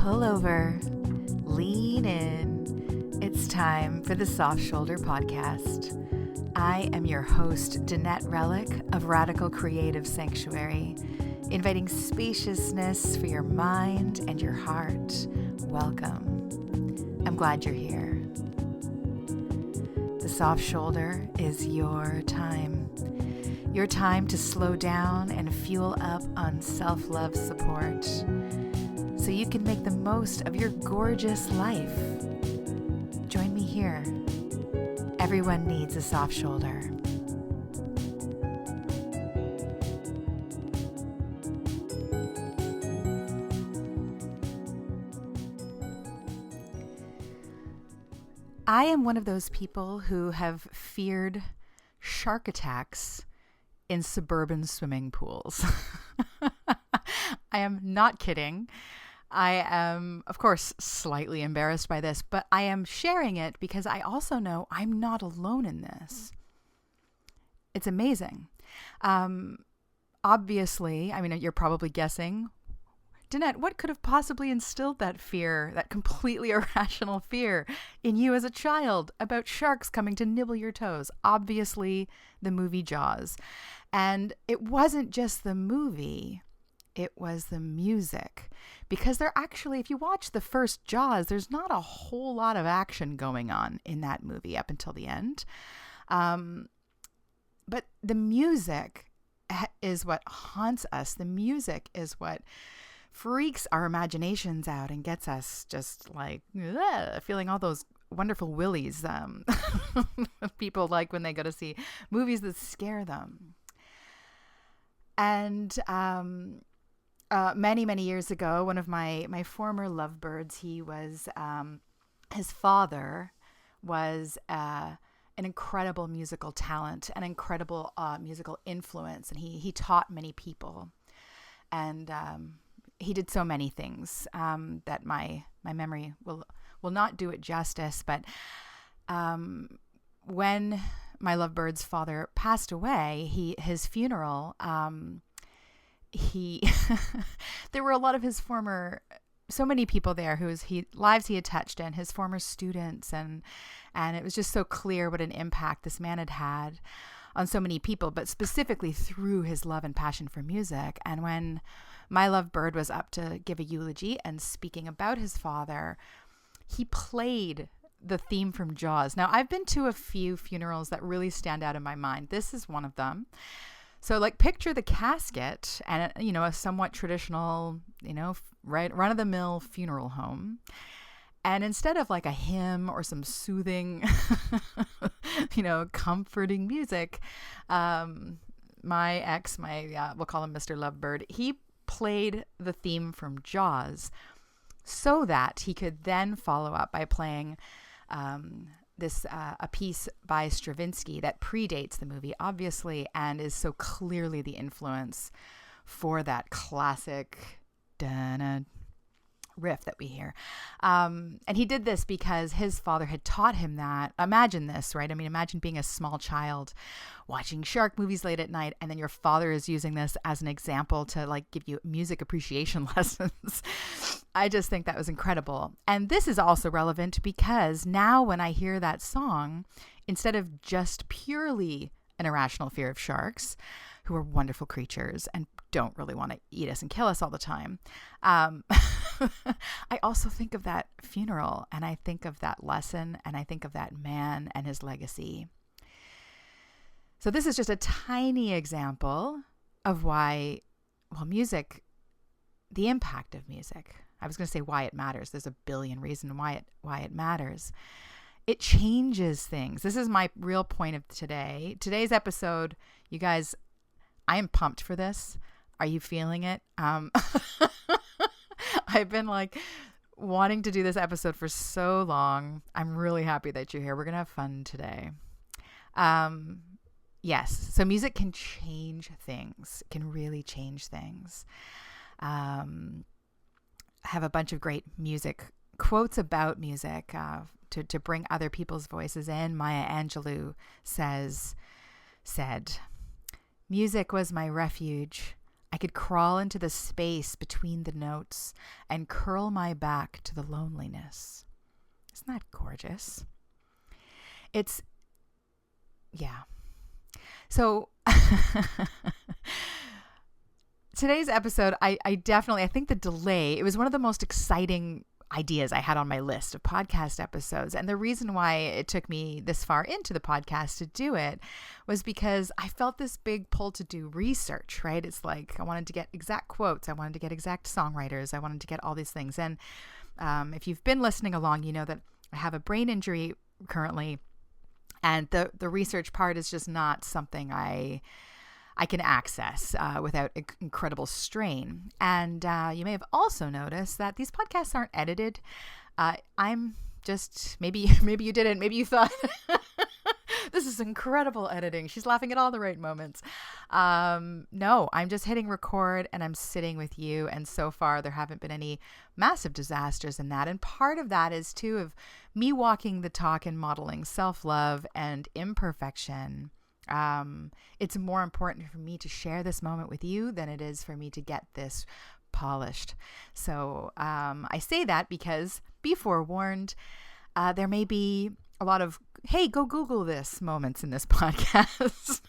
pull over, lean in. It's time for the Soft Shoulder Podcast. I am your host, Danette Relic of Radical Creative Sanctuary, inviting spaciousness for your mind and your heart. Welcome. I'm glad you're here. The Soft Shoulder is your time. Your time to slow down and fuel up on self-love support so you can make the most of your gorgeous life. Join me here. Everyone needs a soft shoulder. I am one of those people who have feared shark attacks in suburban swimming pools. I am not kidding. I am, of course, slightly embarrassed by this, but I am sharing it because I also know I'm not alone in this. It's amazing. Obviously, I mean, you're probably guessing, Danette, what could have possibly instilled that fear, that completely irrational fear in you as a child about sharks coming to nibble your toes? Obviously, the movie Jaws. And it wasn't just the movie, it was the music. Because there actually, if you watch the first Jaws, there's not a whole lot of action going on in that movie up until the end. But the music is what haunts us. The music is what freaks our imaginations out and gets us just like feeling all those wonderful willies people like when they go to see movies that scare them. And many years ago, one of my former lovebirds, he was his father was an incredible musical talent, an incredible musical influence, and he taught many people, and he did so many things that my memory will not do it justice. But when my lovebird's father passed away, his funeral, there were a lot of his former, so many people there whose lives he had touched, and his former students, and it was just so clear what an impact this man had had on so many people, but specifically through his love and passion for music. And when my lovebird was up to give a eulogy and speaking about his father, he played the theme from Jaws. Now, I've been to a few funerals that really stand out in my mind. This is one of them. So, like, picture the casket and, a somewhat traditional, run-of-the-mill funeral home. And instead of like a hymn or some soothing, comforting music, my ex, we'll call him Mr. Lovebird, he played the theme from Jaws so that he could then follow up by playing a piece by Stravinsky that predates the movie, obviously, and is so clearly the influence for that classic riff that we hear. And he did this because his father had taught him that. Imagine this, right? I mean, imagine being a small child watching shark movies late at night, and then your father is using this as an example to like give you music appreciation lessons. I just think that was incredible. And this is also relevant because now when I hear that song, instead of just purely an irrational fear of sharks, who are wonderful creatures and don't really want to eat us and kill us all the time, I also think of that funeral, and I think of that lesson, and I think of that man and his legacy. So this is just a tiny example of why, music, the impact of music. I was going to say why it matters. There's a billion reasons why it matters. It changes things. This is my real point of today. Today's episode, you guys, I am pumped for this. Are you feeling it? I've been like wanting to do this episode for so long. I'm really happy that you're here. We're going to have fun today. Yes. So music can change things. It can really change things. I have a bunch of great music quotes about music to bring other people's voices in. Maya Angelou said, "Music was my refuge. I could crawl into the space between the notes and curl my back to the loneliness. Isn't that gorgeous? Yeah. So today's episode, I think the delay, it was one of the most exciting ideas I had on my list of podcast episodes. And the reason why it took me this far into the podcast to do it was because I felt this big pull to do research, right? It's like I wanted to get exact quotes. I wanted to get exact songwriters. I wanted to get all these things. And if you've been listening along, you know that I have a brain injury currently. And the research part is just not something I can access without incredible strain. And you may have also noticed that these podcasts aren't edited. I'm just, maybe you didn't, maybe you thought, this is incredible editing. She's laughing at all the right moments. No, I'm just hitting record and I'm sitting with you. And so far there haven't been any massive disasters in that. And part of that is too of me walking the talk and modeling self-love and imperfection. It's more important for me to share this moment with you than it is for me to get this polished. So I say that because be forewarned, there may be a lot of, hey, go Google this moments in this podcast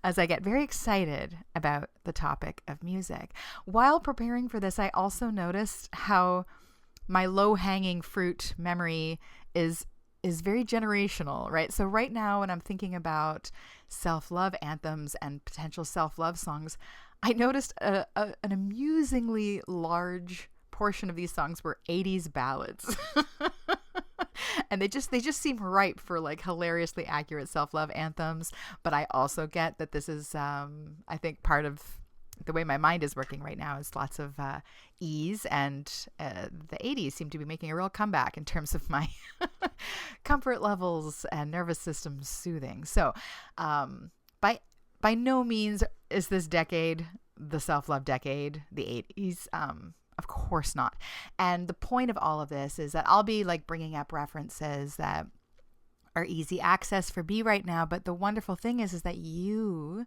as I get very excited about the topic of music. While preparing for this, I also noticed how my low-hanging fruit memory is very generational, right? So right now when I'm thinking about self-love anthems and potential self-love songs, I noticed an amusingly large portion of these songs were 80s ballads. And they just seem ripe for like hilariously accurate self-love anthems. But I also get that this is, I think, part of the way my mind is working right now is lots of ease, and the 80s seem to be making a real comeback in terms of my comfort levels and nervous system soothing. So by no means is this decade the self-love decade, the 80s. Of course not. And the point of all of this is that I'll be like bringing up references that are easy access for me right now. But the wonderful thing is that you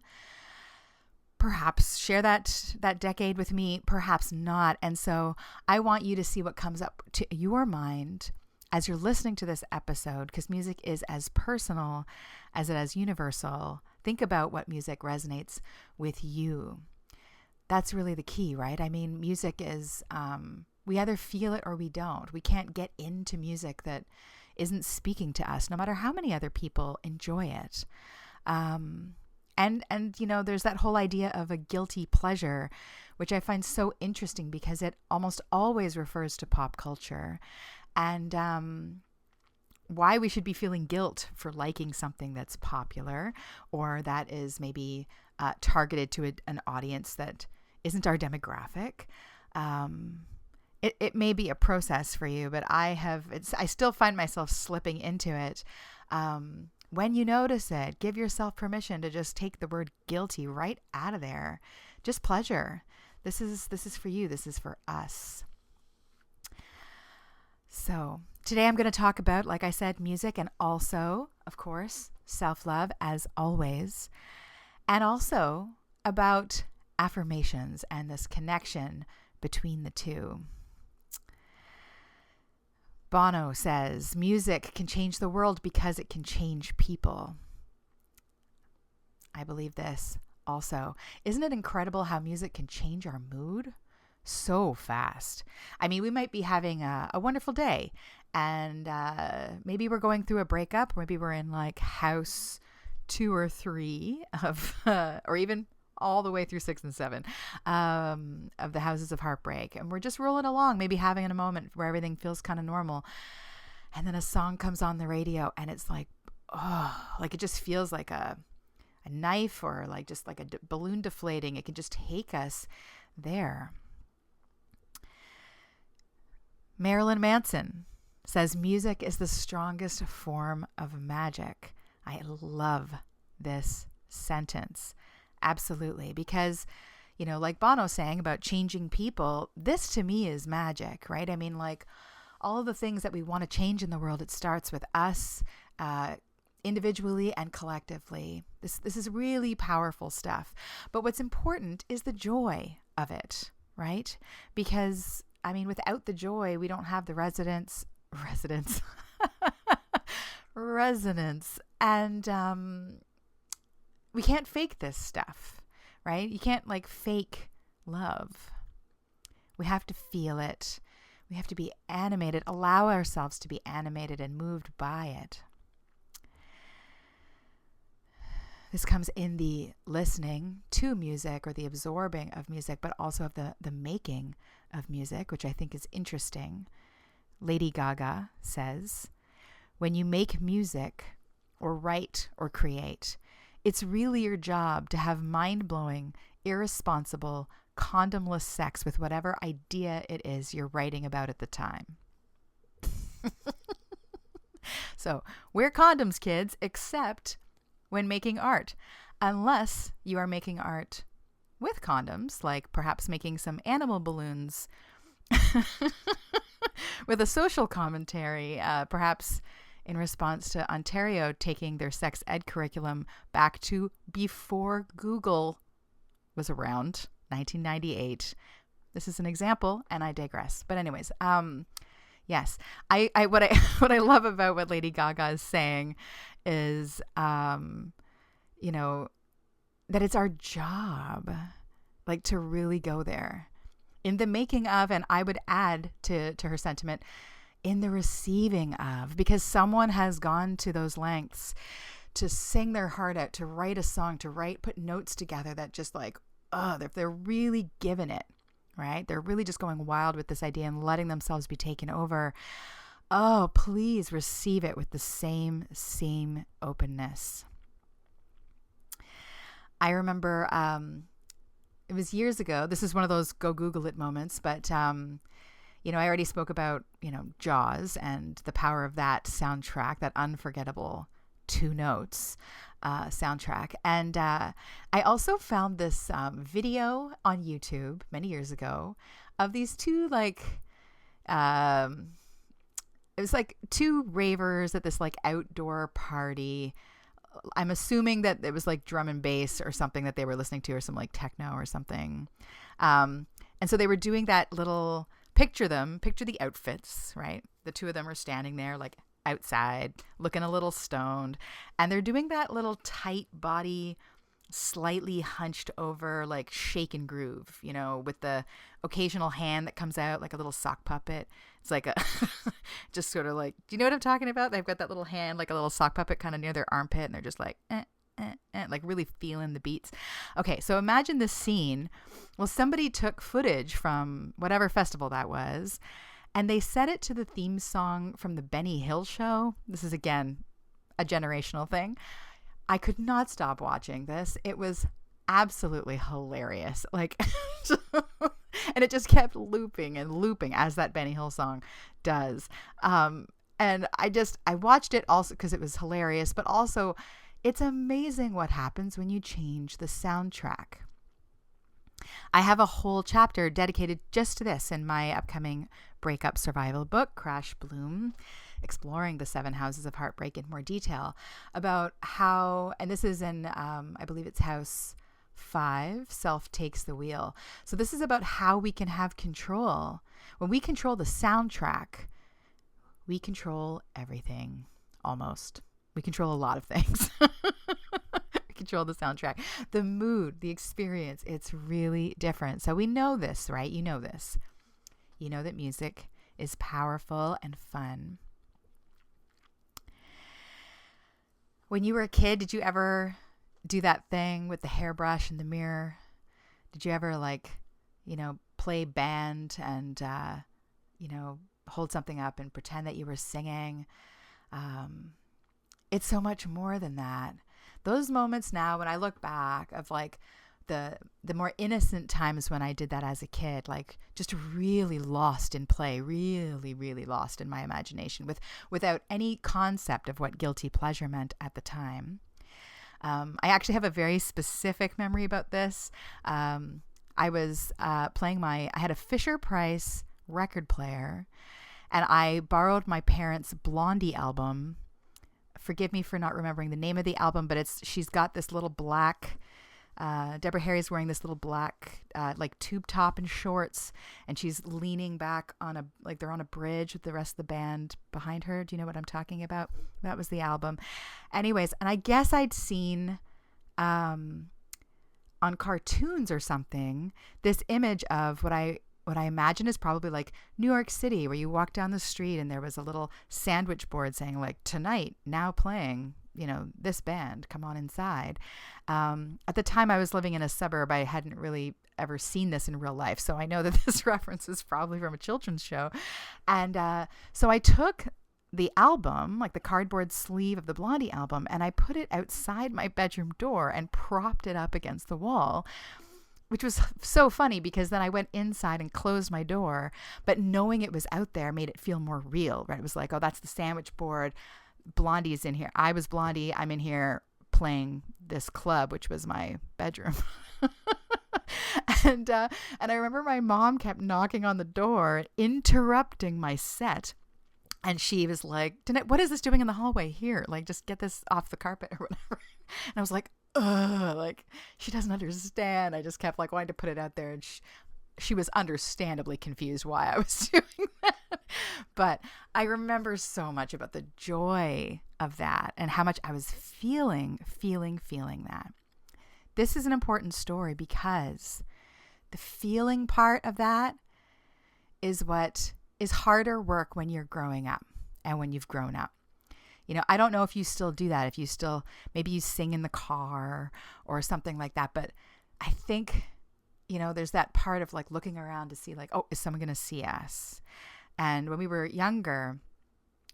perhaps share that decade with me, perhaps not. And so I want you to see what comes up to your mind as you're listening to this episode, because music is as personal as it is universal. Think about what music resonates with you. That's really the key, right? I mean, music is, we either feel it or we don't. We can't get into music that isn't speaking to us, no matter how many other people enjoy it. And you know, there's that whole idea of a guilty pleasure, which I find so interesting because it almost always refers to pop culture and why we should be feeling guilt for liking something that's popular or that is maybe targeted to an audience that isn't our demographic. It may be a process for you, but I still find myself slipping into it. When you notice it, give yourself permission to just take the word guilty right out of there. Just pleasure. This is for you. This is for us. So today I'm going to talk about, like I said, music and also, of course, self-love as always, and also about affirmations and this connection between the two. Bono says, music can change the world because it can change people. I believe this also. Isn't it incredible how music can change our mood so fast? I mean, we might be having a wonderful day and maybe we're going through a breakup. Maybe we're in like house 2 or 3 of, or even all the way through 6 and 7 of the houses of heartbreak. And we're just rolling along, maybe having a moment where everything feels kind of normal. And then a song comes on the radio and it's like, oh, like it just feels like a knife or like just like a balloon deflating. It can just take us there. Marilyn Manson says music is the strongest form of magic. I love this sentence. Absolutely. Because, you know, like Bono saying about changing people, this to me is magic, right? I mean, like all of the things that we want to change in the world, it starts with us individually and collectively. This is really powerful stuff. But what's important is the joy of it, right? Because, I mean, without the joy, we don't have the resonance, and we can't fake this stuff, right? You can't like fake love. We have to feel it. We have to be animated, allow ourselves to be animated and moved by it. This comes in the listening to music or the absorbing of music, but also of the making of music, which I think is interesting. Lady Gaga says, when you make music or write or create, it's really your job to have mind-blowing, irresponsible, condomless sex with whatever idea it is you're writing about at the time. So wear condoms, kids, except when making art, unless you are making art with condoms, like perhaps making some animal balloons with a social commentary, perhaps in response to Ontario taking their sex ed curriculum back to before Google was around, 1998. This is an example, and I digress. But anyways, yes, what I love about what Lady Gaga is saying is, you know, that it's our job, like, to really go there in the making of, and I would add to her sentiment, in the receiving of, because someone has gone to those lengths to sing their heart out, to write a song, put notes together that just like, they're really giving it, right? They're really just going wild with this idea and letting themselves be taken over. Oh, please receive it with the same openness. I remember, it was years ago. This is one of those go Google it moments, but, you know, I already spoke about, you know, Jaws and the power of that soundtrack, that unforgettable 2 notes soundtrack. And I also found this video on YouTube many years ago of these 2, like, it was like 2 ravers at this like outdoor party. I'm assuming that it was like drum and bass or something that they were listening to, or some like techno or something. And so they were doing that little, picture the outfits, right? The 2 of them are standing there like outside looking a little stoned, and they're doing that little tight body, slightly hunched over, like shake and groove, you know, with the occasional hand that comes out like a little sock puppet. It's like a just sort of like, do you know what I'm talking about? They've got that little hand like a little sock puppet kind of near their armpit, and they're just like like really feeling the beats. Okay, so imagine this scene. Well, somebody took footage from whatever festival that was, and they set it to the theme song from the Benny Hill show. This is, again, a generational thing. I could not stop watching this. It was absolutely hilarious. Like, and it just kept looping and looping, as that Benny Hill song does. And I watched it also because it was hilarious, but also it's amazing what happens when you change the soundtrack. I have a whole chapter dedicated just to this in my upcoming breakup survival book, Crash Bloom, exploring the 7 houses of heartbreak in more detail, about how, and this is in, I believe it's house 5, self takes the wheel. So this is about how we can have control. When we control the soundtrack, we control everything, almost. We control a lot of things. We control the soundtrack, the mood, the experience. It's really different. So we know this, right? You know this. You know that music is powerful and fun. When you were a kid, did you ever do that thing with the hairbrush in the mirror? Did you ever, like, you know, play band and, you know, hold something up and pretend that you were singing? It's so much more than that. Those moments now, when I look back of like the more innocent times when I did that as a kid, like just really lost in play, really, really lost in my imagination without any concept of what guilty pleasure meant at the time. I actually have a very specific memory about this. I was playing I had a Fisher-Price record player, and I borrowed my parents' Blondie album forgive me for not remembering the name of the album, but she's got this little black, Deborah Harry's wearing this little black, like tube top and shorts, and she's leaning back like they're on a bridge with the rest of the band behind her. Do you know what I'm talking about? That was the album. Anyways, and I guess I'd seen, on cartoons or something, this image of what I imagine is probably like New York City, where you walk down the street and there was a little sandwich board saying like, tonight, now playing, this band, come on inside. At the time I was living in a suburb, I hadn't really ever seen this in real life. So I know that this reference is probably from a children's show. And so I took the album, like the cardboard sleeve of the Blondie album, and I put it outside my bedroom door and propped it up against the wall, which was so funny because then I went inside and closed my door, but knowing it was out there made it feel more real, right? It was like, oh, that's the sandwich board. Blondie's in here. I was Blondie. I'm in here playing this club, which was my bedroom. And I remember my mom kept knocking on the door, interrupting my set. And she was like, Danette, what is this doing in the hallway here? Like, just get this off the carpet or whatever. And I was like, ugh, like, she doesn't understand. I just kept like wanting to put it out there. And she was understandably confused why I was doing that. But I remember so much about the joy of that and how much I was feeling that. This is an important story because the feeling part of that is what is harder work when you're growing up and when you've grown up. I don't know if you still do that, if you still, maybe you sing in the car or something like that. But I think, there's that part of like looking around to see like, oh, is someone going to see us? And when we were younger,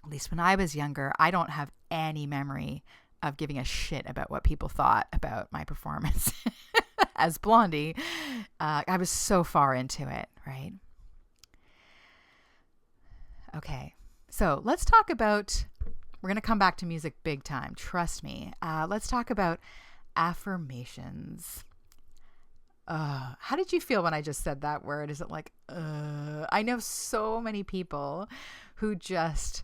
at least when I was younger, I don't have any memory of giving a shit about what people thought about my performance as Blondie. I was so far into it, right? Okay, so let's talk about, we're going to come back to music big time, trust me. Let's talk about affirmations. How did you feel when I just said that word? Is it like, I know so many people who just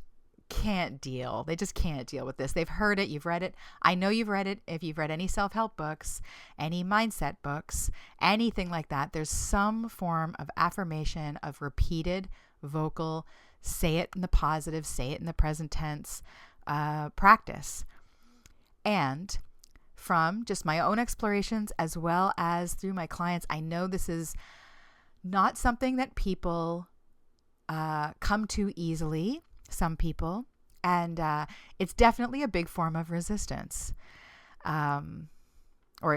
can't deal. They just can't deal with this. They've heard it. You've read it. I know you've read it. If you've read any self-help books, any mindset books, anything like that, there's some form of affirmation, of repeated vocal, say it in the positive, say it in the present tense, practice. And from just my own explorations as well as through my clients, I know this is not something that people come to easily, some people, and it's definitely a big form of resistance. There's a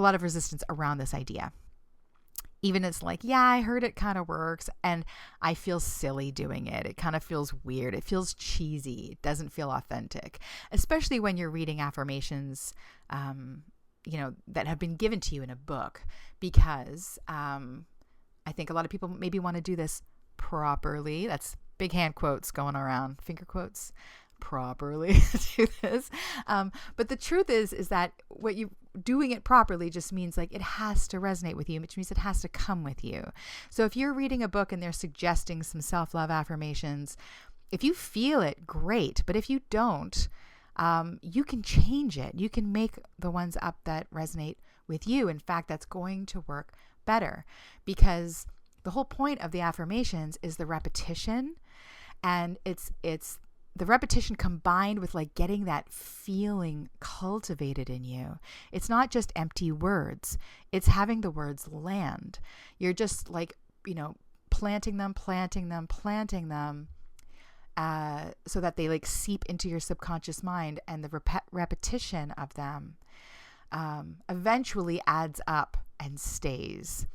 lot of resistance around this idea. Even it's like, yeah, I heard it kind of works and I feel silly doing it. It kind of feels weird. It feels cheesy. It doesn't feel authentic, especially when you're reading affirmations, that have been given to you in a book, because I think a lot of people maybe want to do this properly. That's big hand quotes going around, finger quotes, properly do this. But the truth is that what you doing it properly just means like it has to resonate with you, which means it has to come with you. So if you're reading a book and they're suggesting some self-love affirmations, if you feel it, great. But if you don't, you can change it. You can make the ones up that resonate with you. In fact, that's going to work better, because the whole point of the affirmations is the repetition, and it's the repetition combined with like getting that feeling cultivated in you. It's not just empty words. It's having the words land. You're just like, planting them, so that they like seep into your subconscious mind, and the repetition of them eventually adds up and stays.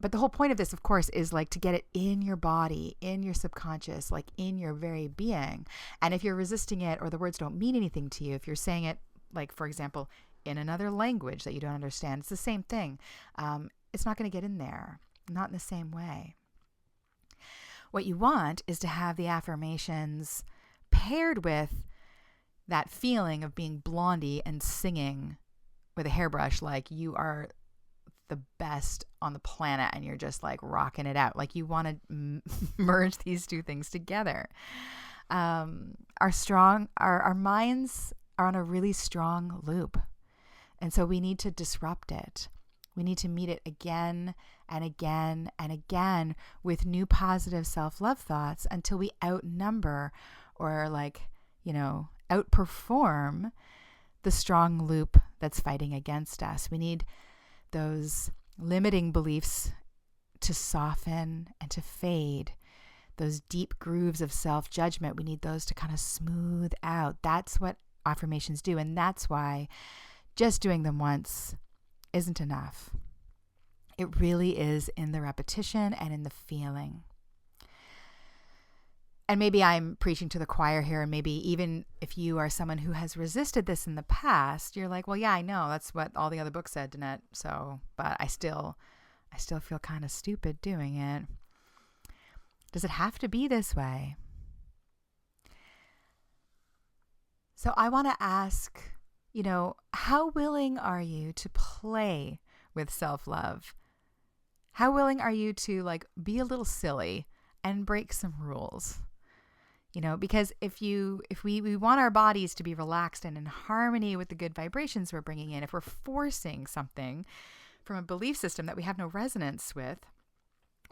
But the whole point of this, of course, is like to get it in your body, in your subconscious, like in your very being. And if you're resisting it, or the words don't mean anything to you, if you're saying it, like, for example, in another language that you don't understand, it's the same thing. It's not going to get in there, not in the same way. What you want is to have the affirmations paired with that feeling of being Blondie and singing with a hairbrush like you are the best on the planet and you're just like rocking it out. Like you want to merge these two things together. Our minds are on a really strong loop. And so we need to disrupt it. We need to meet it again and again and again with new positive self-love thoughts until we outnumber or outperform the strong loop that's fighting against us. We need those limiting beliefs to soften and to fade. Those deep grooves of self-judgment, we need those to kind of smooth out. That's what affirmations do. And that's why just doing them once isn't enough. It really is in the repetition and in the feeling. And maybe I'm preaching to the choir here, and maybe even if you are someone who has resisted this in the past, you're like, well, yeah, I know that's what all the other books said, Danette. So, but I still feel kind of stupid doing it. Does it have to be this way? So I want to ask, how willing are you to play with self-love? How willing are you to be a little silly and break some rules? Because if we want our bodies to be relaxed and in harmony with the good vibrations we're bringing in, if we're forcing something from a belief system that we have no resonance with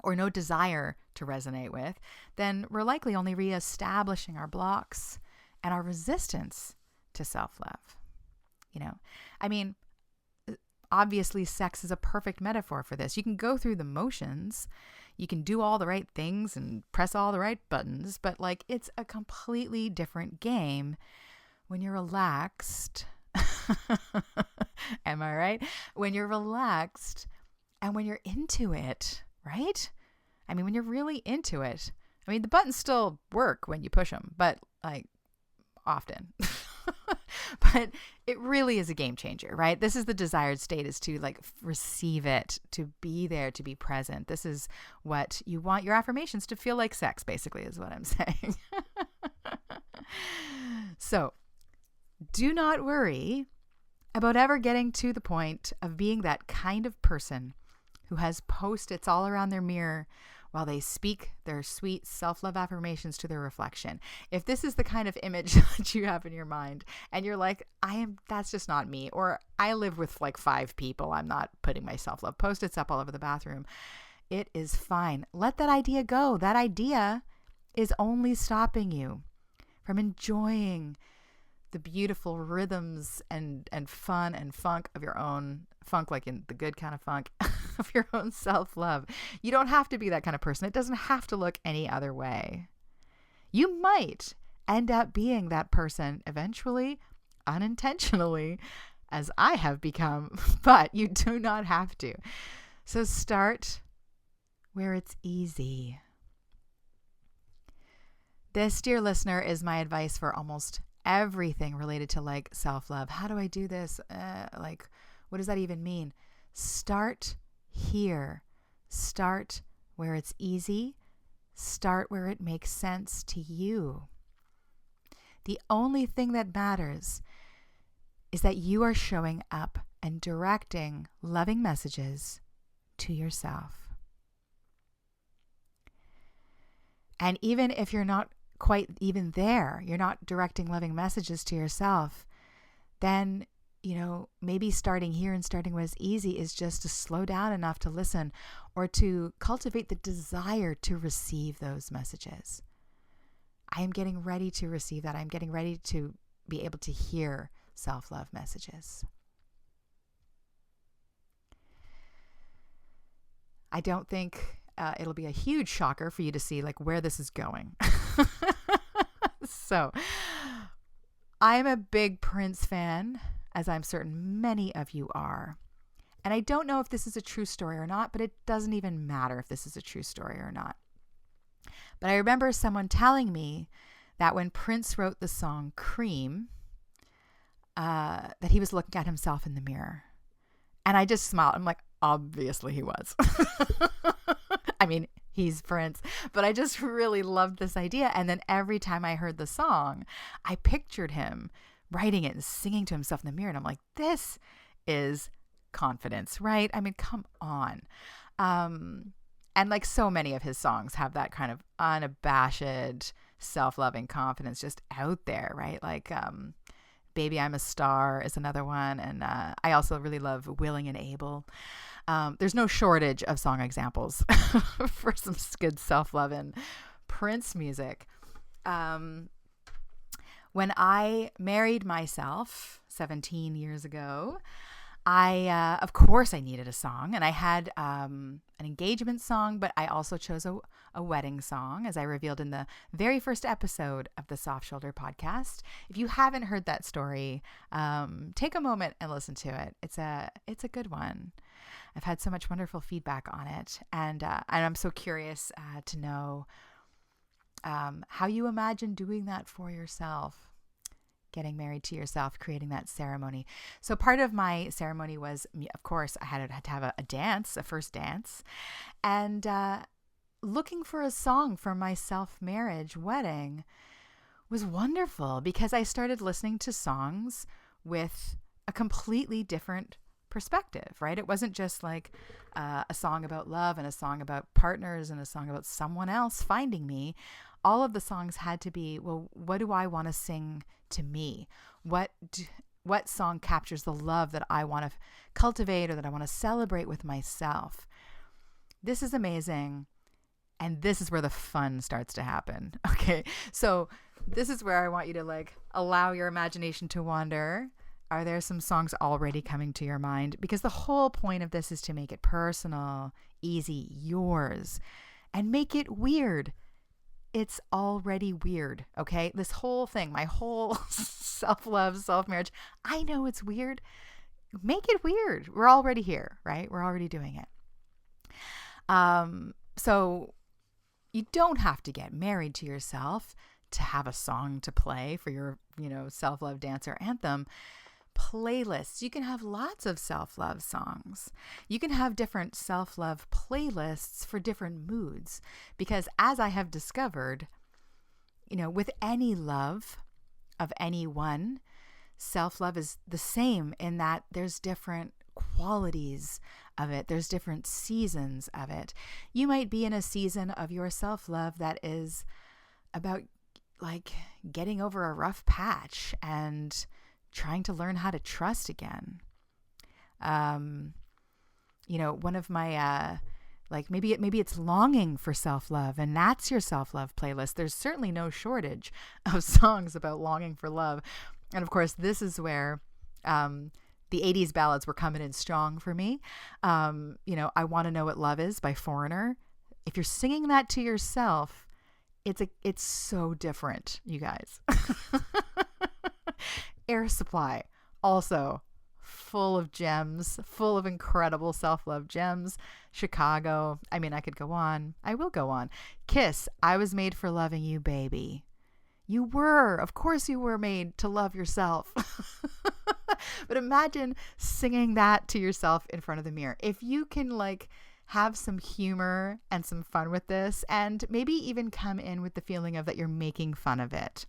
or no desire to resonate with, then we're likely only reestablishing our blocks and our resistance to self-love. Obviously sex is a perfect metaphor for this. You can go through the motions, you can do all the right things and press all the right buttons, but it's a completely different game when you're relaxed. Am I right? When you're relaxed and when you're into it, right? When you're really into it. The buttons still work when you push them, but often. But it really is a game changer, right? This is the desired state, is to receive it, to be there, to be present. This is what you want your affirmations to feel like sex, basically, is what I'm saying. So do not worry about ever getting to the point of being that kind of person who has Post-its all around their mirror while they speak their sweet self-love affirmations to their reflection. If this is the kind of image that you have in your mind and you're like, that's just not me, or I live with 5 people, I'm not putting my self-love Post-its up all over the bathroom, it is fine. Let that idea go. That idea is only stopping you from enjoying the beautiful rhythms and fun and funk of your own funk, like in the good kind of funk of your own self-love. You don't have to be that kind of person. It doesn't have to look any other way. You might end up being that person eventually, unintentionally, as I have become, but you do not have to. So start where it's easy. This, dear listener, is my advice for almost everything related to self-love. How do I do this? What does that even mean? Start here. Start where it's easy. Start where it makes sense to you. The only thing that matters is that you are showing up and directing loving messages to yourself. And even if you're not quite even there, you're not directing loving messages to yourself, then maybe starting here and starting where it's easy is just to slow down enough to listen, or to cultivate the desire to receive those messages. I am getting ready to receive that. I'm getting ready to be able to hear self-love messages. I don't think it'll be a huge shocker for you to see where this is going. So I'm a big Prince fan, as I'm certain many of you are. And I don't know if this is a true story or not, but it doesn't even matter if this is a true story or not. But I remember someone telling me that when Prince wrote the song Cream, that he was looking at himself in the mirror. And I just smiled. I'm like, obviously he was. He's Prince, but I just really loved this idea. And then every time I heard the song, I pictured him writing it and singing to himself in the mirror. And I'm like, this is confidence, right? I mean, come on. And like so many of his songs have that kind of unabashed, self-loving confidence just out there, right? Like Baby I'm a Star is another one. And I also really love Willing and Able. There's no shortage of song examples for some good self-loving Prince music. When I married myself 17 years ago, of course I needed a song, and I had an engagement song, but I also chose a wedding song, as I revealed in the very first episode of the Soft Shoulder podcast. If you haven't heard that story, take a moment and listen to it. It's a good one. I've had so much wonderful feedback on it, and I'm so curious to know how you imagine doing that for yourself. Getting married to yourself, creating that ceremony. So part of my ceremony was, of course, I had to have a dance, a first dance, and looking for a song for my self-marriage wedding was wonderful, because I started listening to songs with a completely different perspective, right? It wasn't just like a song about love and a song about partners and a song about someone else finding me. All of the songs had to be, well, what do I want to sing to me? What song captures the love that I want to cultivate or that I want to celebrate with myself? This is amazing. And this is where the fun starts to happen. Okay. So this is where I want you to like allow your imagination to wander. Are there some songs already coming to your mind? Because the whole point of this is to make it personal, easy, yours, and make it weird. It's already weird, okay? This whole thing, my whole self-love, self-marriage, I know it's weird. Make it weird. We're already here, right? We're already doing it. So you don't have to get married to yourself to have a song to play for your, self-love dance or anthem. Playlists. You can have lots of self-love songs. You can have different self-love playlists for different moods, because as I have discovered, with any love of anyone, self-love is the same in that there's different qualities of it. There's different seasons of it. You might be in a season of your self-love that is about like getting over a rough patch and trying to learn how to trust again. One of my, maybe it's longing for self-love, and that's your self-love playlist. There's certainly no shortage of songs about longing for love. And of course, this is where, the 80s ballads were coming in strong for me. I Want to Know What Love Is by Foreigner. If you're singing that to yourself, it's so different, you guys. Air Supply, also full of gems, full of incredible self-love gems. Chicago, I mean, I could go on. I will go on. Kiss, I Was Made for Loving You, Baby. You were. Of course you were made to love yourself. But imagine singing that to yourself in front of the mirror. If you can have some humor and some fun with this, and maybe even come in with the feeling of that you're making fun of it.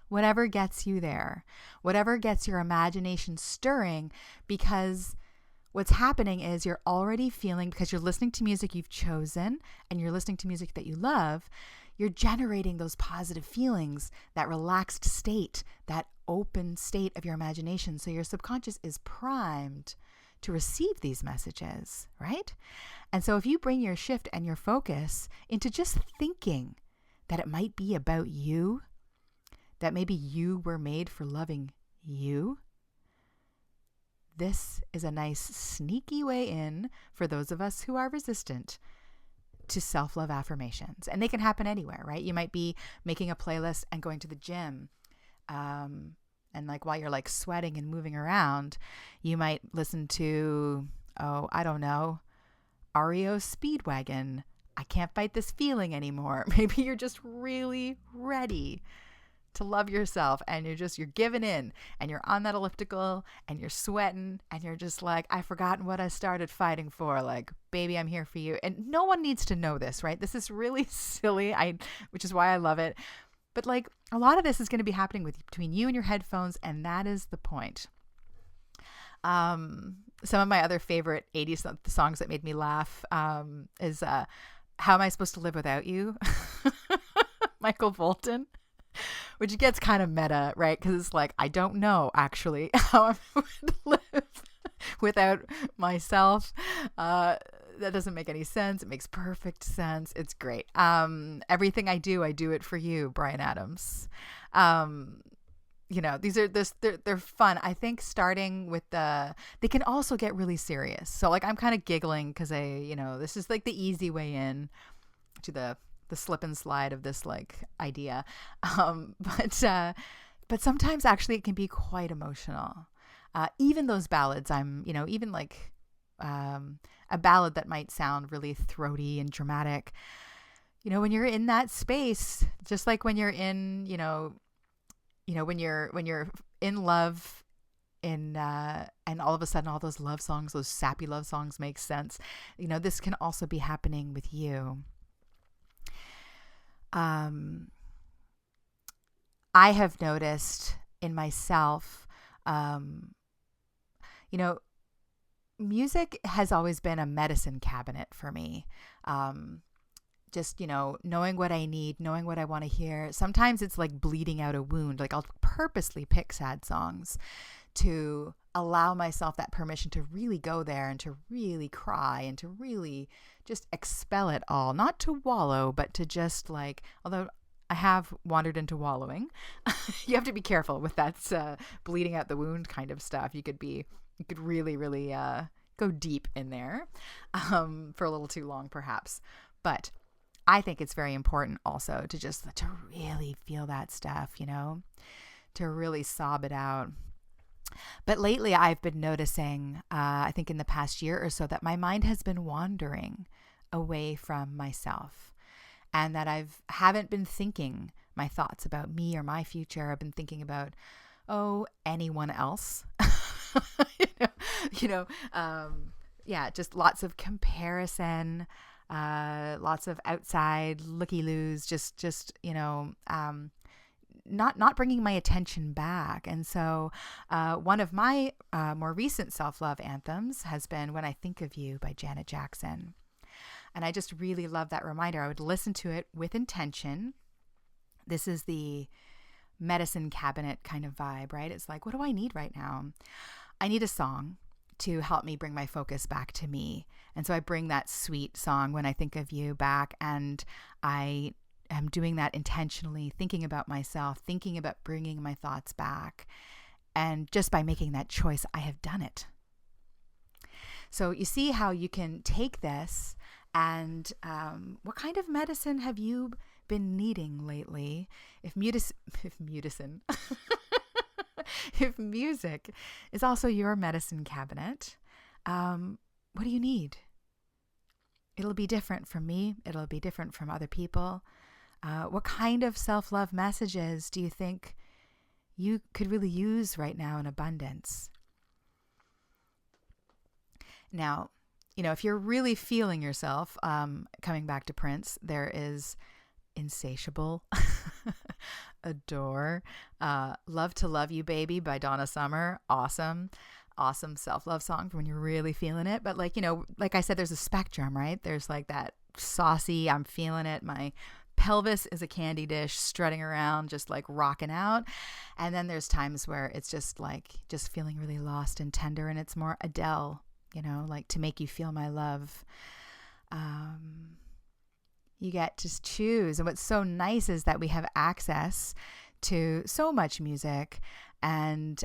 Whatever gets you there, whatever gets your imagination stirring, because what's happening is you're already feeling, because you're listening to music you've chosen and you're listening to music that you love, you're generating those positive feelings, that relaxed state, that open state of your imagination. So your subconscious is primed to receive these messages, right? And so if you bring your shift and your focus into just thinking that it might be about you, that maybe you were made for loving you, this is a nice sneaky way in for those of us who are resistant to self-love affirmations. And they can happen anywhere, right? You might be making a playlist and going to the gym. And while you're sweating and moving around, you might listen to, I don't know, REO Speedwagon. I can't fight this feeling anymore. Maybe you're just really ready to love yourself, and you're giving in, and you're on that elliptical, and you're sweating, and you're just I've forgotten what I started fighting for. Baby, I'm here for you. And no one needs to know this, right? This is really silly, which is why I love it. But a lot of this is going to be happening between you and your headphones, and that is the point. Some of my other favorite 80s songs that made me laugh is How Am I Supposed to Live Without You? Michael Bolton, which gets kind of meta, right? Because it's like, I don't know actually how I would live without myself. That doesn't make any sense. It makes perfect sense. It's great. Everything I do it for you, Bryan Adams. These are they're fun. I think starting with they can also get really serious. So like I'm kind of giggling because this is like the easy way in to the slip and slide of this like idea. But sometimes actually it can be quite emotional. Even those ballads, even like a ballad that might sound really throaty and dramatic, when you're in that space, just like when you're in, when you're in love and all of a sudden all those love songs, those sappy love songs make sense. This can also be happening with you. I have noticed in myself, music has always been a medicine cabinet for me. Just, knowing what I need, knowing what I want to hear. Sometimes it's like bleeding out a wound. Like I'll purposely pick sad songs to allow myself that permission to really go there and to really cry and to really just expel it all. Not to wallow, but to just like, although I have wandered into wallowing. You have to be careful with that bleeding out the wound kind of stuff. You could really, really go deep in there for a little too long, perhaps. But I think it's very important also to really feel that stuff, to really sob it out. But lately I've been noticing, I think in the past year or so, that my mind has been wandering away from myself, and that haven't been thinking my thoughts about me or my future. I've been thinking about, anyone else, just lots of comparison, lots of outside looky-loos, just not bringing my attention back. And so one of my more recent self-love anthems has been When I Think of You by Janet Jackson. And I just really love that reminder. I would listen to it with intention. This is the medicine cabinet kind of vibe, right? It's like, what do I need right now? I need a song to help me bring my focus back to me. And so I bring that sweet song, When I Think of You, back, and I am doing that intentionally, thinking about myself, thinking about bringing my thoughts back. And just by making that choice, I have done it. So you see how you can take this and what kind of medicine have you been needing lately? If music is also your medicine cabinet, what do you need? It'll be different from me. It'll be different from other people. What kind of self-love messages do you think you could really use right now in abundance? Now, if you're really feeling yourself, coming back to Prince, there is Insatiable, Adore, Love to Love You Baby by Donna Summer. Awesome self-love song for when you're really feeling it. But like I said, there's a spectrum, right? There's like that saucy, I'm feeling it, my pelvis is a candy dish, strutting around, just like rocking out. And then there's times where it's just feeling really lost and tender, and it's more Adele, like To Make You Feel My Love. You get to choose. And what's so nice is that we have access to so much music, and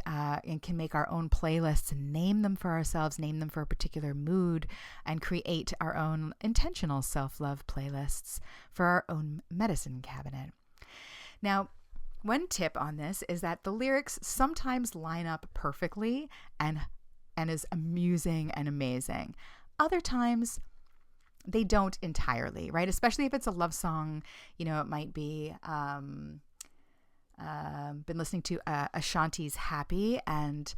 can make our own playlists and name them for ourselves, name them for a particular mood, and create our own intentional self-love playlists for our own medicine cabinet. Now, one tip on this is that the lyrics sometimes line up perfectly and is amusing and amazing. Other times, they don't entirely, right? Especially if it's a love song, it might be, been listening to Ashanti's Happy, and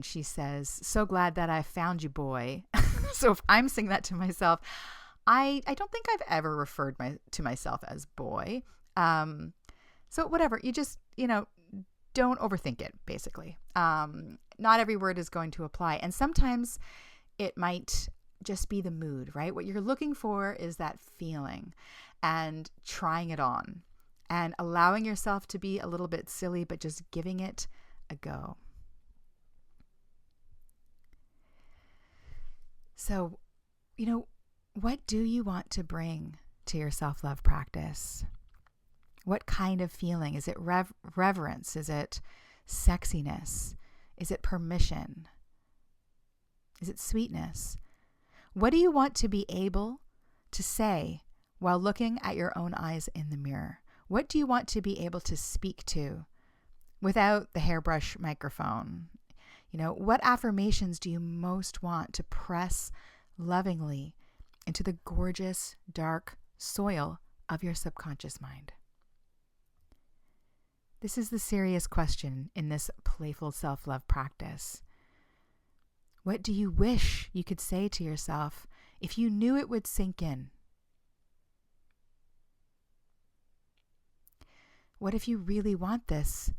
she says, so glad that I found you, boy. So if I'm singing that to myself, I don't think I've ever referred to myself as boy. So whatever, you just, don't overthink it, basically. Not every word is going to apply. And sometimes it might just be the mood, right? What you're looking for is that feeling and trying it on and allowing yourself to be a little bit silly, but just giving it a go. So, what do you want to bring to your self-love practice? What kind of feeling? Is it reverence? Is it sexiness? Is it permission? Is it sweetness? What do you want to be able to say while looking at your own eyes in the mirror? What do you want to be able to speak to without the hairbrush microphone? What affirmations do you most want to press lovingly into the gorgeous, dark soil of your subconscious mind? This is the serious question in this playful self-love practice. What do you wish you could say to yourself if you knew it would sink in? What if you really want this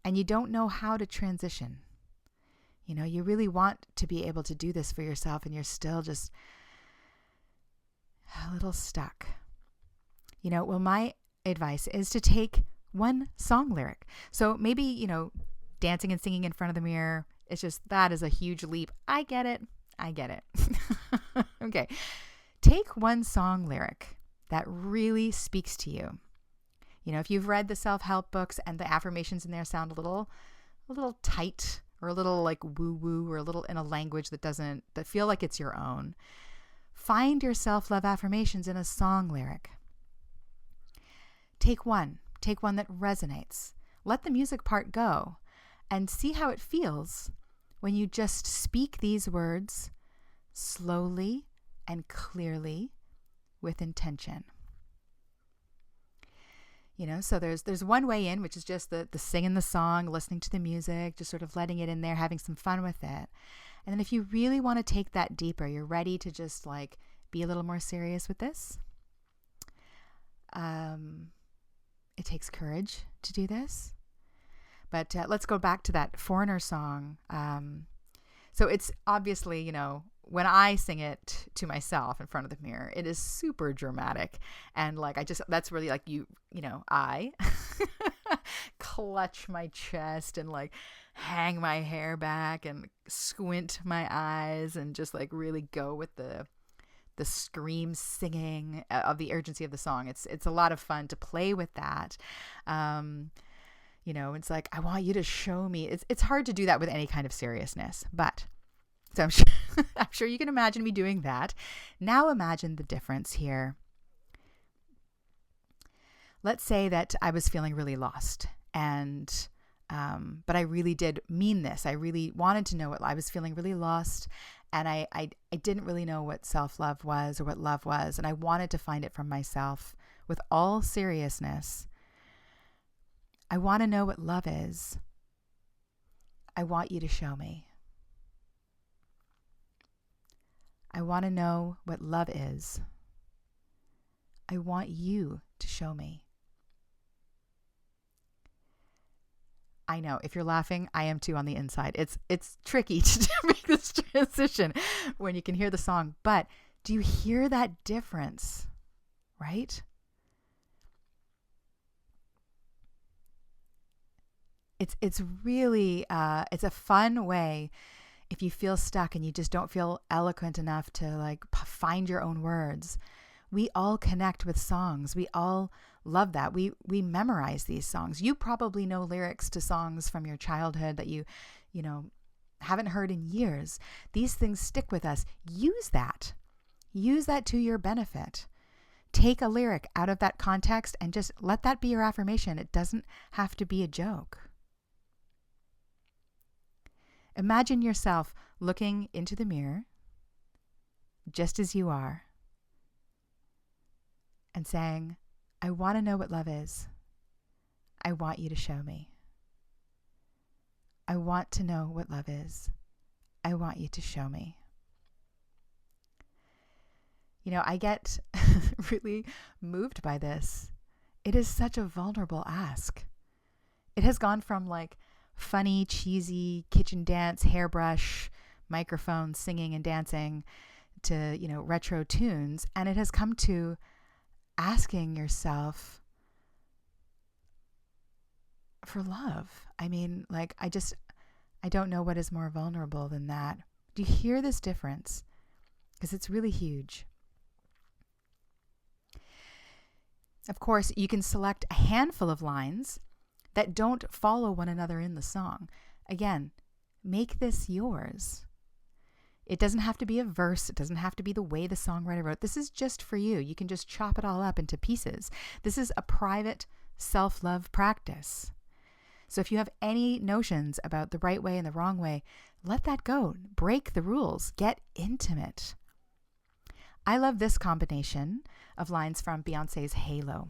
and you don't know how to transition? You really want to be able to do this for yourself and you're still just a little stuck. Well, my advice is to take one song lyric. So maybe, dancing and singing in front of the mirror, it's just, that is a huge leap. I get it. Okay. Take one song lyric that really speaks to you. If you've read the self-help books and the affirmations in there sound a little tight or a little like woo-woo or a little in a language that feel like it's your own, find your self-love affirmations in a song lyric. Take one that resonates. Let the music part go and see how it feels when you just speak these words slowly and clearly with intention. So there's one way in, which is just the singing the song, listening to the music, just sort of letting it in there, having some fun with it. And then if you really want to take that deeper, you're ready to just like be a little more serious with this. It takes courage to do this. But let's go back to that Foreigner song. So it's obviously, when I sing it to myself in front of the mirror, it is super dramatic. And like, that's really like I clutch my chest and like hang my hair back and squint my eyes and just like really go with the scream singing of the urgency of the song. It's a lot of fun to play with that. It's like, I want you to show me. It's hard to do that with any kind of seriousness, but so I'm sure you can imagine me doing that. Now imagine the difference here. Let's say that I was feeling really lost but I really did mean this. I really wanted to know what I was feeling really lost. And I didn't really know what self-love was or what love was. And I wanted to find it from myself with all seriousness. I want to know what love is. I want you to show me. I want to know what love is. I want you to show me. I know, if you're laughing, I am too on the inside. It's tricky to make this transition when you can hear the song, but do you hear that difference, right? It's really, it's a fun way if you feel stuck and you just don't feel eloquent enough to like find your own words. We all connect with songs. We all love that. We memorize these songs. You probably know lyrics to songs from your childhood that you haven't heard in years. These things stick with us. Use that. Use that to your benefit. Take a lyric out of that context and just let that be your affirmation. It doesn't have to be a joke. Imagine yourself looking into the mirror, just as you are, and saying, I want to know what love is. I want you to show me. I want to know what love is. I want you to show me. I get really moved by this. It is such a vulnerable ask. It has gone from like funny, cheesy kitchen dance, hairbrush, microphone, singing and dancing to, retro tunes. And it has come to asking yourself for love. I mean, like, I don't know what is more vulnerable than that. Do you hear this difference? Because it's really huge. Of course, you can select a handful of lines that don't follow one another in the song. Again, make this yours. It doesn't have to be a verse. It doesn't have to be the way the songwriter wrote. This is just for you. You can just chop it all up into pieces. This is a private self-love practice. So if you have any notions about the right way and the wrong way, let that go. Break the rules. Get intimate. I love this combination of lines from Beyonce's Halo.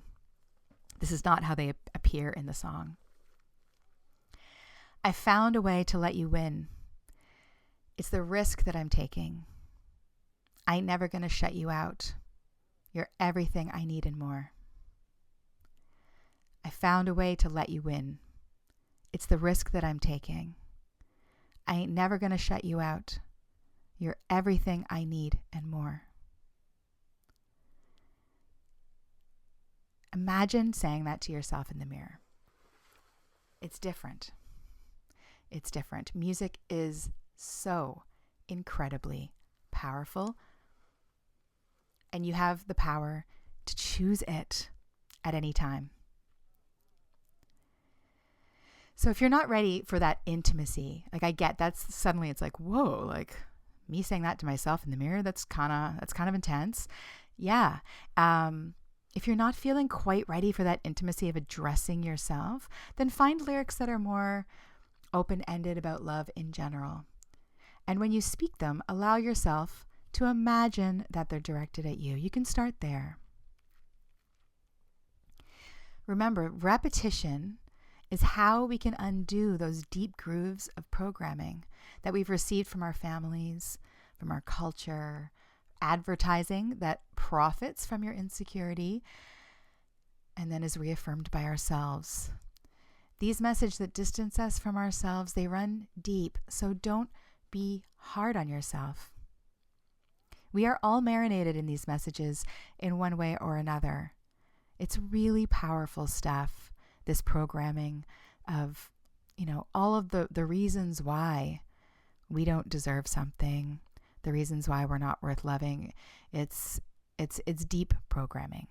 This is not how they appear in the song. I found a way to let you win. It's the risk that I'm taking. I ain't never going to shut you out. You're everything I need and more. I found a way to let you win. It's the risk that I'm taking. I ain't never going to shut you out. You're everything I need and more. Imagine saying that to yourself in the mirror. It's different. It's different. Music is so incredibly powerful, and you have the power to choose it at any time. So if you're not ready for that intimacy, like I get that's suddenly it's like, whoa, like me saying that to myself in the mirror, that's kind of intense. Yeah. If you're not feeling quite ready for that intimacy of addressing yourself, then find lyrics that are more open-ended about love in general. And when you speak them, allow yourself to imagine that they're directed at you. You can start there. Remember, repetition is how we can undo those deep grooves of programming that we've received from our families, from our culture, advertising that profits from your insecurity and then is reaffirmed by ourselves. These messages that distance us from ourselves, they run deep, so don't be hard on yourself. We are all marinated in these messages in one way or another. It's really powerful stuff, this programming of, all of the reasons why we don't deserve something, the reasons why we're not worth loving. It's deep programming.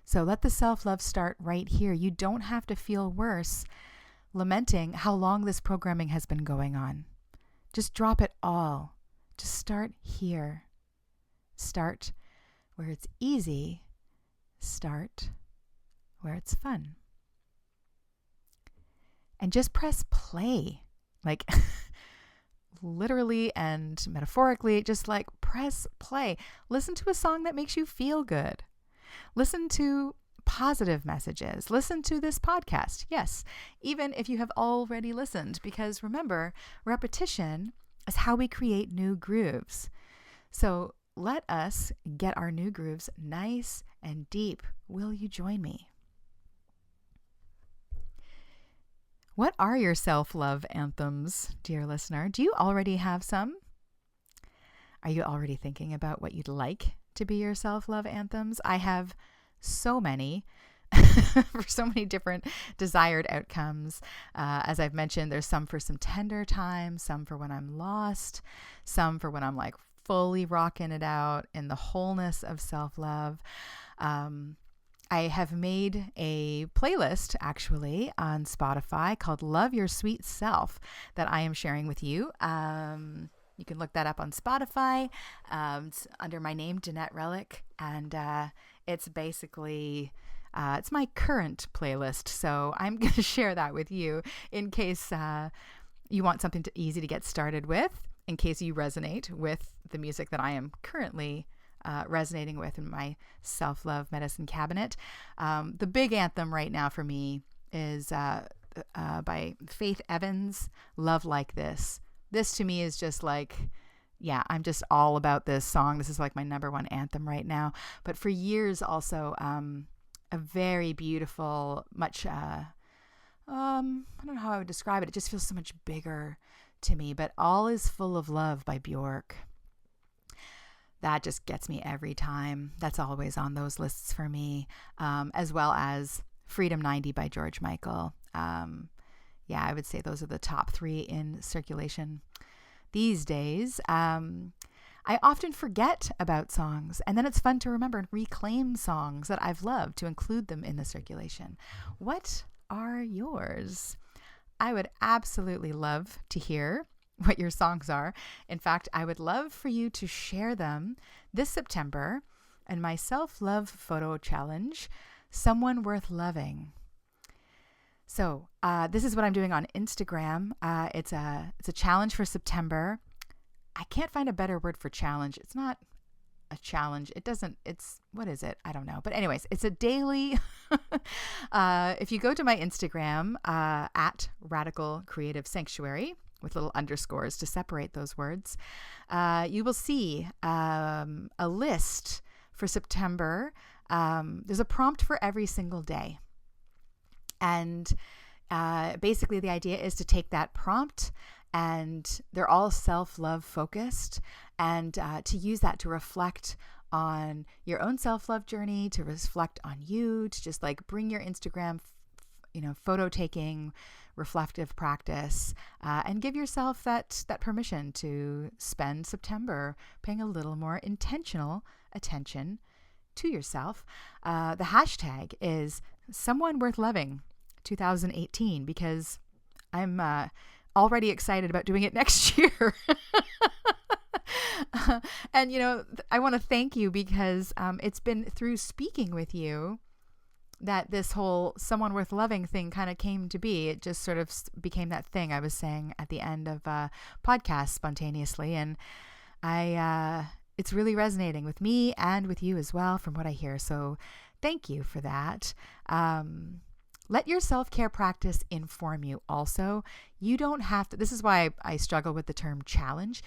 So let the self-love start right here. You don't have to feel worse lamenting how long this programming has been going on. Just drop it all. Just start here. Start where it's easy. Start where it's fun. And just press play. Like literally and metaphorically, just like press play. Listen to a song that makes you feel good. Listen to positive messages. Listen to this podcast. Yes, even if you have already listened, because remember, repetition is how we create new grooves. So let us get our new grooves nice and deep. Will you join me? What are your self-love anthems, dear listener? Do you already have some? Are you already thinking about what you'd like to be your self-love anthems? I have so many for so many different desired outcomes. As I've mentioned, there's some for some tender time, some for when I'm lost, some for when I'm like fully rocking it out in the wholeness of self-love. I have made a playlist actually on Spotify called Love Your Sweet Self that I am sharing with you. You can look that up on Spotify. It's under my name, Danette Relic. And it's basically, it's my current playlist. So I'm going to share that with you in case you want something easy to get started with, in case you resonate with the music that I am currently resonating with in my self-love medicine cabinet. The big anthem right now for me is by Faith Evans, Love Like This. This to me is just like, yeah, I'm just all about this song. This is like my number one anthem right now. But for years also, a very beautiful, much, I don't know how I would describe it. It just feels so much bigger to me, but All Is Full of Love by Bjork. That just gets me every time. That's always on those lists for me, as well as Freedom 90 by George Michael. Yeah, I would say those are the top 3 in circulation these days. I often forget about songs, and then it's fun to remember and reclaim songs that I've loved to include them in the circulation. What are yours? I would absolutely love to hear what your songs are. In fact, I would love for you to share them this September in my self-love photo challenge, Someone Worth Loving. So this is what I'm doing on Instagram. It's a challenge for September. I can't find a better word for challenge. It's not a challenge. What is it? I don't know. But anyways, it's a daily, if you go to my Instagram, at Radical Creative Sanctuary, with little underscores to separate those words, you will see a list for September. There's a prompt for every single day. And basically the idea is to take that prompt, and they're all self-love focused, and to use that to reflect on your own self-love journey, to reflect on you, to just like bring your Instagram, photo taking, reflective practice, and give yourself that permission to spend September paying a little more intentional attention to yourself. The hashtag is Someone Worth Loving 2018, because I'm already excited about doing it next year. And, I want to thank you because it's been through speaking with you that this whole Someone Worth Loving thing kind of came to be. It just sort of became that thing I was saying at the end of podcasts spontaneously. And it's really resonating with me and with you as well from what I hear. So thank you for that. Let your self-care practice inform you also. You don't have to, this is why I struggle with the term challenge.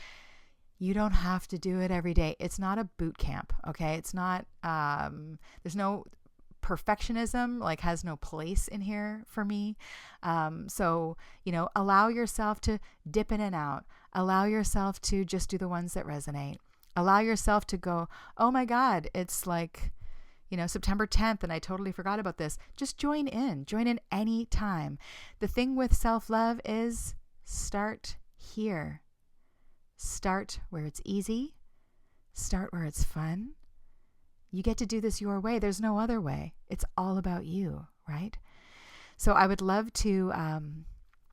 You don't have to do it every day. It's not a boot camp, okay? It's not, there's no perfectionism, has no place in here for me. So, allow yourself to dip in and out. Allow yourself to just do the ones that resonate. Allow yourself to go, oh my God, it's September 10th and I totally forgot about this. Just join in any time. The thing with self-love is start here. Start where it's easy. Start where it's fun. You get to do this your way. There's no other way. It's all about you, right? So I would love to,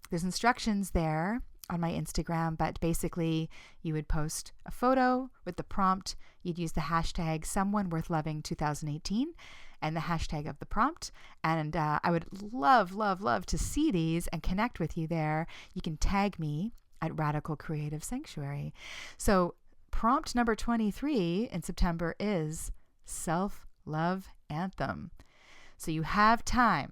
there's instructions there on my Instagram, but basically you would post a photo with the prompt. You'd use the hashtag Someone Worth Loving 2018 and the hashtag of the prompt. And I would love, love, love to see these and connect with you there. You can tag me at Radical Creative Sanctuary. So prompt number 23 in September is Self-Love Anthem. So you have time.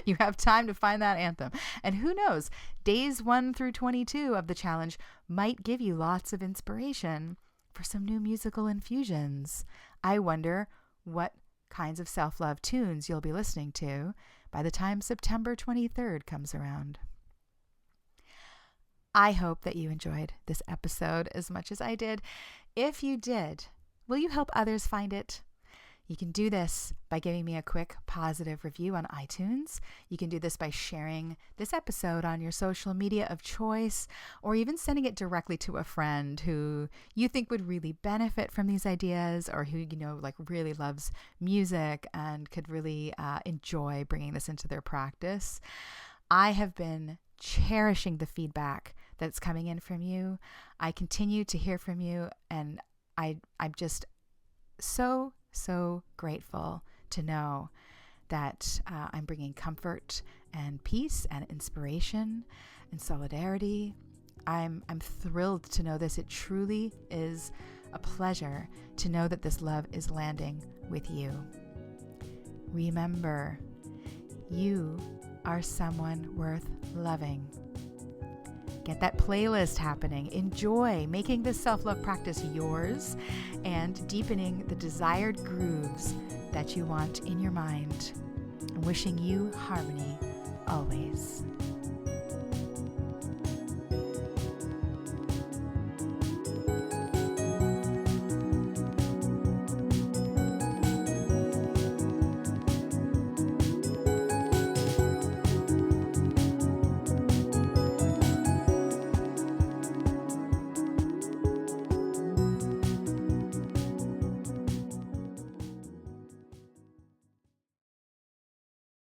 You have time to find that anthem. And who knows, days 1 through 22 of the challenge might give you lots of inspiration for some new musical infusions. I wonder what kinds of self-love tunes you'll be listening to by the time September 23rd comes around. I hope that you enjoyed this episode as much as I did. If you did, will you help others find it? You can do this by giving me a quick positive review on iTunes. You can do this by sharing this episode on your social media of choice, or even sending it directly to a friend who you think would really benefit from these ideas, or who, really loves music and could really enjoy bringing this into their practice. I have been cherishing the feedback that's coming in from you. I continue to hear from you, and I'm just so grateful to know that I'm bringing comfort and peace and inspiration and solidarity. I'm thrilled to know this. It truly is a pleasure to know that this love is landing with you. Remember, you are someone worth loving. Get that playlist happening. Enjoy making this self-love practice yours and deepening the desired grooves that you want in your mind. I'm wishing you harmony always.